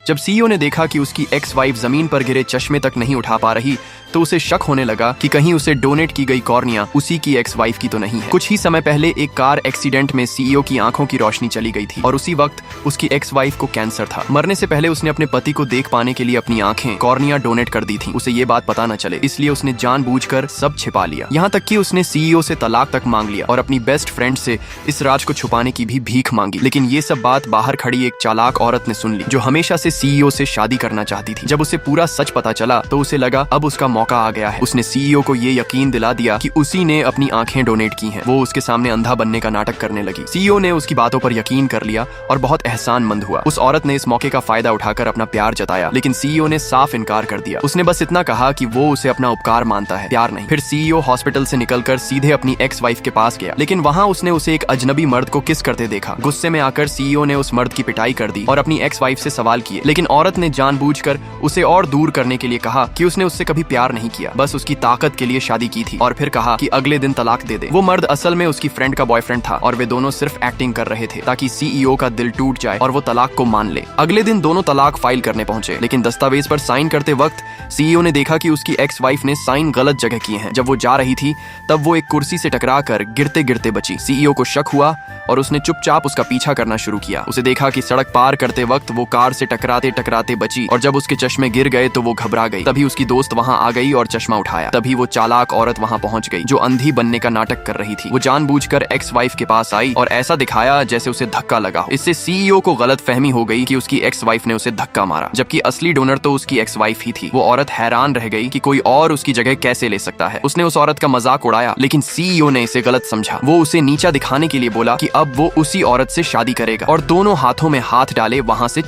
जब सीईओ ने देखा कि उसकी एक्स वाइफ जमीन पर गिरे चश्मे तक नहीं उठा पा रही तो उसे शक होने लगा कि कहीं उसे डोनेट की गई कॉर्निया उसी की एक्स वाइफ की तो नहीं है। कुछ ही समय पहले एक कार एक्सीडेंट में सीईओ की आंखों की रोशनी चली गई थी और उसी वक्त उसकी एक्स वाइफ को कैंसर था। मरने से पहले उसने अपने पति को देख पाने के लिए अपनी आंखें कॉर्निया डोनेट कर दी थी। उसे ये बात पता न चले इसलिए उसने जानबूझकर सब छिपा लिया। यहाँ तक कि उसने सीईओ से तलाक तक मांग लिया और अपनी बेस्ट फ्रेंड से इस राज को छुपाने की भी भीख मांगी। लेकिन ये सब बात बाहर खड़ी एक चालाक औरत ने सुन ली जो हमेशा से सीईओ से शादी करना चाहती थी। जब उसे पूरा सच पता चला तो उसे लगा अब उसका मौका आ गया है। उसने सीईओ को ये यकीन दिला दिया कि उसी ने अपनी आंखें डोनेट की हैं। वो उसके सामने अंधा बनने का नाटक करने लगी। सीईओ ने उसकी बातों पर यकीन कर लिया और बहुत एहसानमंद हुआ। उस औरत ने इस मौके का फायदा उठाकर अपना प्यार जताया लेकिन सीईओ ने साफ इनकार कर दिया। उसने बस इतना कहा कि वो उसे अपना उपकार मानता है, प्यार नहीं। फिर सीईओ हॉस्पिटल से निकलकर सीधे अपनी एक्स वाइफ के पास गया लेकिन वहाँ उसने उसे एक अजनबी मर्द को किस करते देखा। गुस्से में आकर सीईओ ने उस मर्द की पिटाई कर दी और अपनी एक्स वाइफ से सवाल किए लेकिन औरत ने जानबूझकर उसे और दूर करने के लिए कहा कि उसने उससे कभी प्यार नहीं किया, बस उसकी ताकत के लिए शादी की थी और फिर कहा कि अगले दिन तलाक दे दे। वो मर्द असल में उसकी फ्रेंड का बॉयफ्रेंड था और वे दोनों सिर्फ एक्टिंग कर रहे थे ताकि सीईओ का दिल टूट जाए और वो तलाक को मान ले। अगले दिन दोनों तलाक फाइल करने पहुंचे लेकिन दस्तावेज पर साइन करते वक्त सीईओ ने देखा कि उसकी एक्स वाइफ ने साइन गलत जगह किए हैं। जब वो जा रही थी तब वो एक कुर्सी से टकराकर गिरते गिरते बची। सीईओ को शक हुआ और उसने चुपचाप उसका पीछा करना शुरू किया। उसे देखा कि सड़क पार करते वक्त वो कार से टकराते टकराते बची और जब उसके चश्मे गिर गए तो वो घबरा गई। तभी उसकी दोस्त वहां आ गई और चश्मा उठाया। तभी वो चालाक औरत वहां पहुंच गई जो अंधी बनने का नाटक कर रही थी। वो जानबूझकर एक्स वाइफ के पास आई और ऐसा दिखाया जैसे उसे धक्का लगा हो। इससे सीईओ को गलत फहमी हो गई कि उसकी एक्स वाइफ ने उसे धक्का मारा जबकि असली डोनर तो उसकी एक्स वाइफ ही थी। वो औरत हैरान रह गई कि कोई और उसकी जगह कैसे ले सकता है। उसने उस औरत का मजाक उड़ाया लेकिन सीईओ ने इसे गलत समझा। वो उसे नीचा दिखाने के लिए बोला कि अब वो उसी औरत से शादी करेगा और दोनों हाथों में हाथ डाले वहां से